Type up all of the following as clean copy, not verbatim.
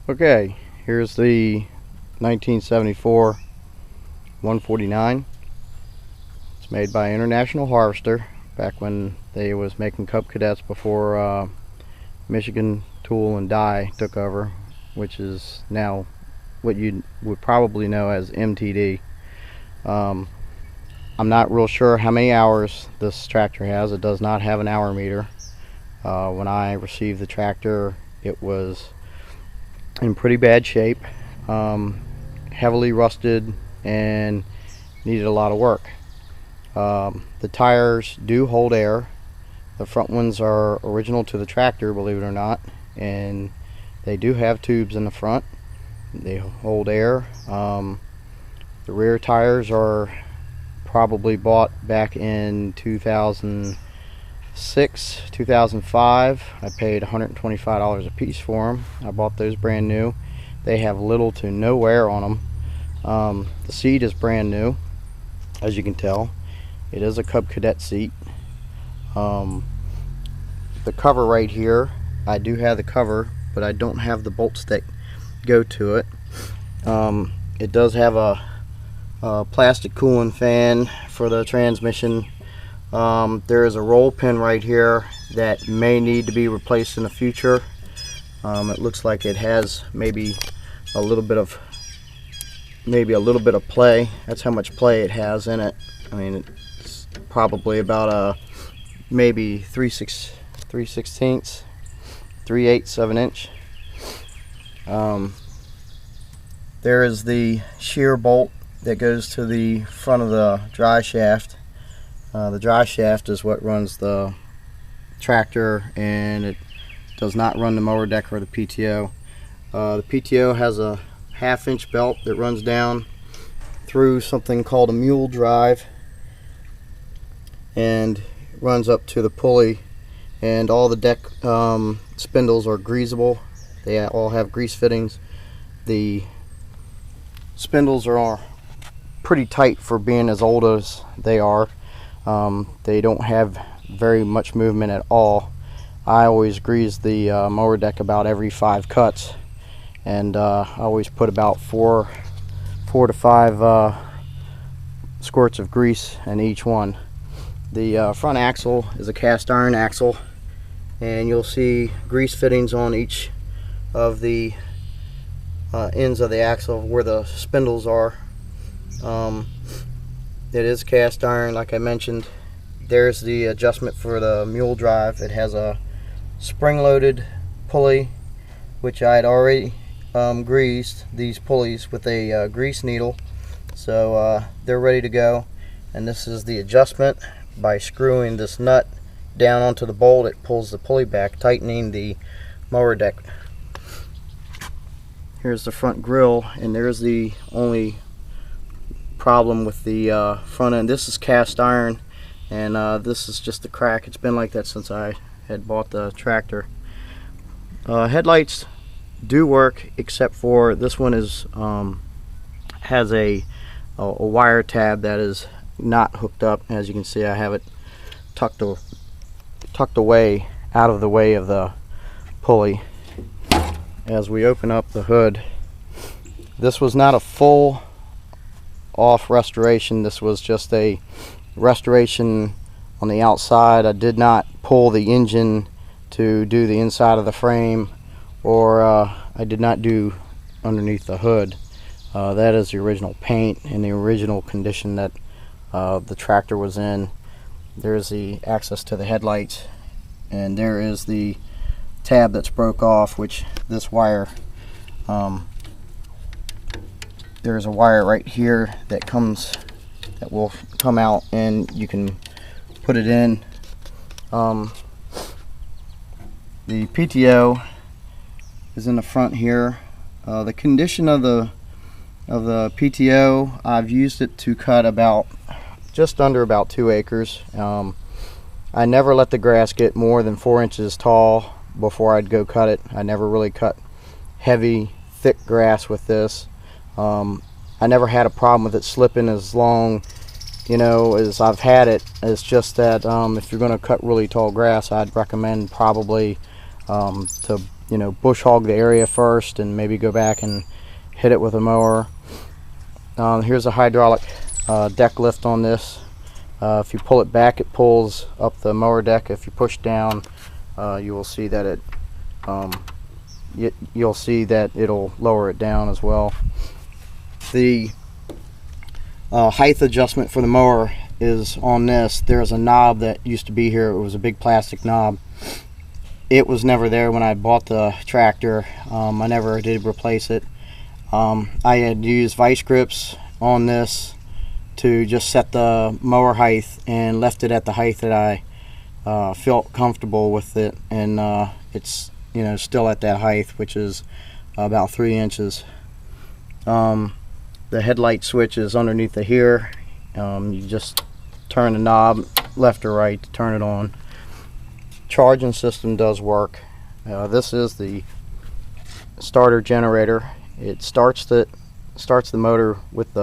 Okay, here's the 1974 149. It's made by International Harvester back when they was making Cub Cadets before Michigan Tool and Die took over, which is now what you would probably know as MTD. I'm not real sure how many hours this tractor has. It does not have an hour meter. When I received the tractor, it was in pretty bad shape, heavily rusted, and needed a lot of work. The tires do hold air. The front ones are original to the tractor, believe it or not, and they do have tubes in the front. They hold air. The rear tires are probably bought back in 2006, 2005. I paid $125 a piece for them. I bought those brand new. They have little to no wear on them. The seat is brand new, as you can tell. It is a Cub Cadet seat. The cover right here, I do have the cover, but I don't have the bolts that go to it. It does have a plastic cooling fan for the transmission. There is a roll pin right here that may need to be replaced in the future. It looks like it has maybe a little bit of play. That's how much play it has in it. I mean, it's probably about maybe 3/16, 3/8 of an inch. There is the shear bolt that goes to the front of the dry shaft. The dry shaft is what runs the tractor, and it does not run the mower deck or the PTO. The PTO has a 1/2 inch belt that runs down through something called a mule drive and runs up to the pulley, and all the deck spindles are greasable. They all have grease fittings. The spindles are pretty tight for being as old as they are. They don't have very much movement at all. I always grease the mower deck about every 5 cuts, and I always put about 4 to 5 squirts of grease in each one. The front axle is a cast iron axle, and you'll see grease fittings on each of the ends of the axle where the spindles are. It is cast iron, like I mentioned. There's the adjustment for the mule drive. It has a spring-loaded pulley, which I had already greased these pulleys with a grease needle, so they're ready to go. And this is the adjustment. By screwing this nut down onto the bolt, it pulls the pulley back, tightening the mower deck. Here's the front grille, and there's the only problem with the front end. This is cast iron, and this is just a crack. It's been like that since I had bought the tractor. Headlights do work, except for this one is has a wire tab that is not hooked up. As you can see, I have it tucked away out of the way of the pulley. As we open up the hood, this was not a full off restoration. This was just a restoration on the outside. I did not pull the engine to do the inside of the frame, or I did not do underneath the hood. That is the original paint in the original condition that the tractor was in. There's the access to the headlights, and there is the tab that's broke off, which this wire, there's a wire right here that will come out, and you can put it in. The PTO is in the front here. The condition of the PTO, I've used it to cut just under about 2 acres. I never let the grass get more than 4 inches tall before I'd go cut it. I never really cut heavy, thick grass with this. I never had a problem with it slipping as long, as I've had it. It's just that if you're going to cut really tall grass, I'd recommend probably to you know, bush hog the area first and maybe go back and hit it with a mower. Here's a hydraulic deck lift on this. If you pull it back, it pulls up the mower deck. If you push down, you will see that you'll see that it'll lower it down as well. The height adjustment for the mower is on this. There's a knob that used to be here. It was a big plastic knob. It was never there when I bought the tractor. I never did replace it. I had used vice grips on this to just set the mower height and left it at the height that I felt comfortable with it, and it's, you know, still at that height, which is about 3 inches. The headlight switch is underneath the here. You just turn the knob left or right to turn it on. Charging system does work. This is the starter generator. It starts the motor with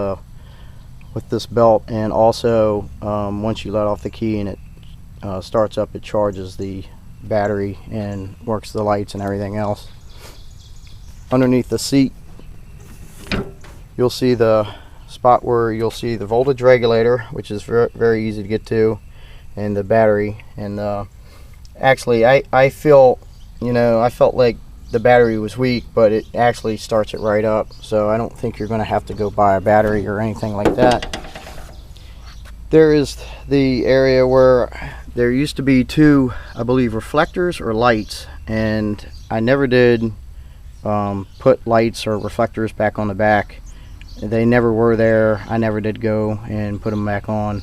this belt, and also once you let off the key and it starts up, it charges the battery and works the lights and everything else. Underneath the seat, you'll see the spot where you'll see the voltage regulator, which is very easy to get to, and the battery. And actually, I feel, you know, I felt like the battery was weak, but it actually starts it right up, so I don't think you're going to have to go buy a battery or anything like that. There is the area where there used to be 2, I believe, reflectors or lights, and I never did put lights or reflectors back on the back. They never were there. I never did go and put them back on.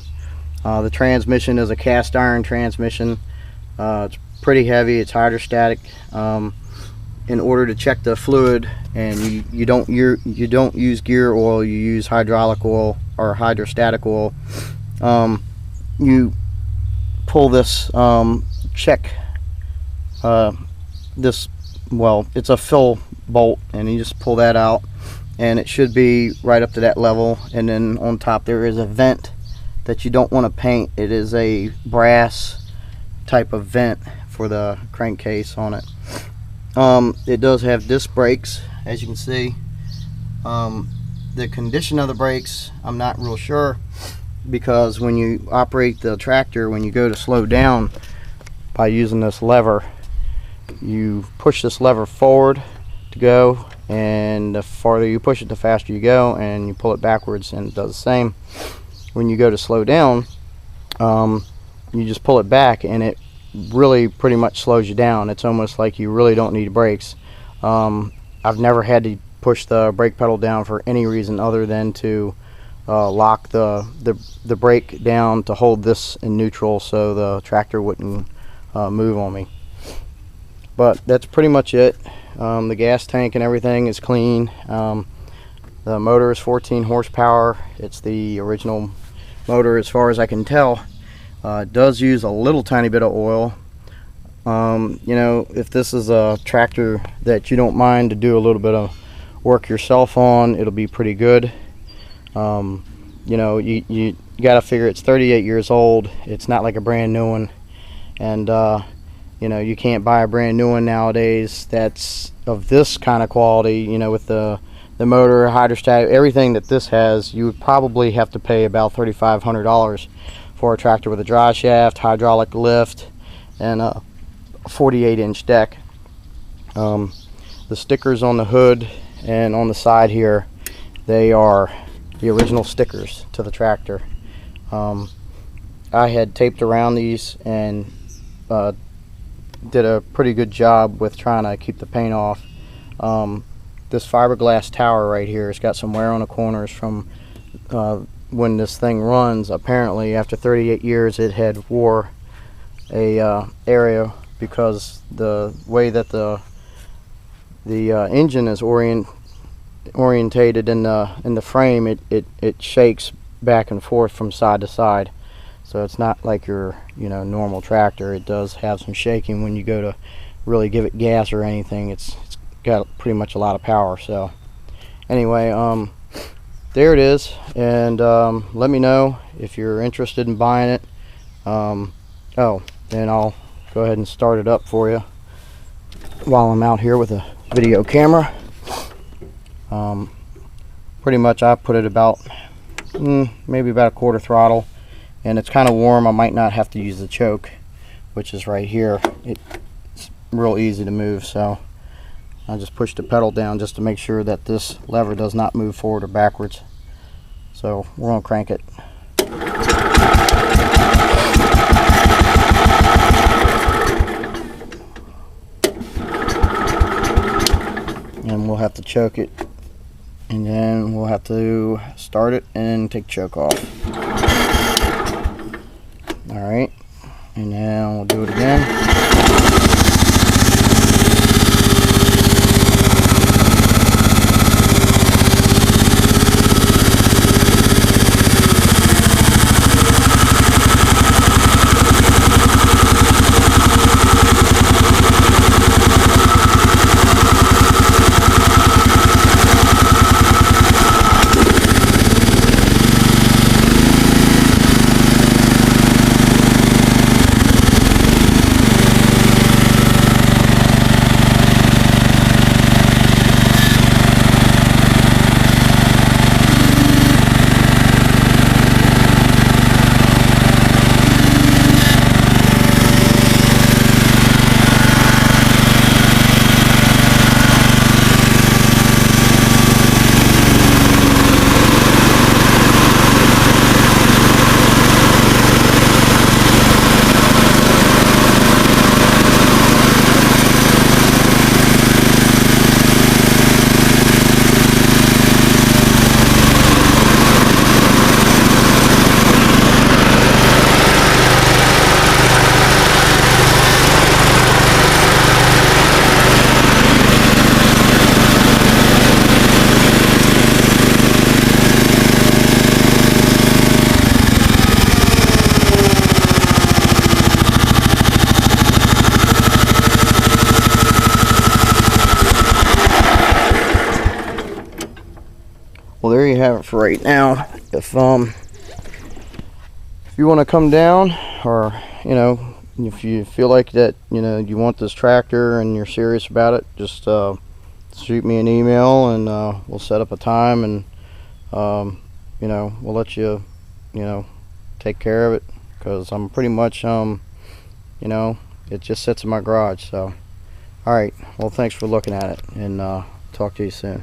The transmission is a cast iron transmission. It's pretty heavy. It's hydrostatic. In order to check the fluid, and you don't use gear oil, you use hydraulic oil or hydrostatic oil. You pull this check this, well, it's a fill bolt, and you just pull that out, and it should be right up to that level. And then on top there is a vent that you don't want to paint. It is a brass type of vent for the crankcase on it. It does have disc brakes, as you can see. The condition of the brakes, I'm not real sure, because when you operate the tractor, when you go to slow down by using this lever, you push this lever forward to go, and the farther you push it, the faster you go, and you pull it backwards and it does the same. When you go to slow down, you just pull it back, and it really pretty much slows you down. It's almost like you really don't need brakes. I've never had to push the brake pedal down for any reason other than to lock the brake down to hold this in neutral so the tractor wouldn't move on me. But that's pretty much it. The gas tank and everything is clean. The motor is 14 horsepower. It's the original motor as far as I can tell. It does use a little tiny bit of oil. You know, if this is a tractor that you don't mind to do a little bit of work yourself on, it'll be pretty good. You know, you got to figure it's 38 years old. It's not like a brand new one, and you know, you can't buy a brand new one nowadays that's of this kind of quality. You know, with the motor, hydrostatic, everything that this has, you would probably have to pay about $3,500 for a tractor with a drive shaft, hydraulic lift, and a 48-inch deck. The stickers on the hood and on the side here, they are the original stickers to the tractor. I had taped around these and did a pretty good job with trying to keep the paint off. This fiberglass tower right here has got some wear on the corners from when this thing runs. Apparently after 38 years it had wore a area, because the way that the engine is orientated in the frame, it shakes back and forth from side to side. So it's not like your normal tractor. It does have some shaking when you go to really give it gas or anything. It's got pretty much a lot of power. So anyway, there it is, and let me know if you're interested in buying it. Oh, and I'll go ahead and start it up for you. while I'm out here with a video camera. Pretty much I put it about maybe about a quarter throttle, and it's kind of warm. I might not have to use the choke, which is right here. It's real easy to move, so I just push the pedal down just to make sure that this lever does not move forward or backwards. So we're going to crank it. And we'll have to choke it, and then we'll have to start it and take the choke off. Alright, and then we'll do it again. Well, there you have it for right now. If you want to come down, or if you feel like that you want this tractor and you're serious about it, just shoot me an email, and we'll set up a time, and we'll let you take care of it, because I'm pretty much it just sits in my garage. So alright, well, thanks for looking at it, and talk to you soon.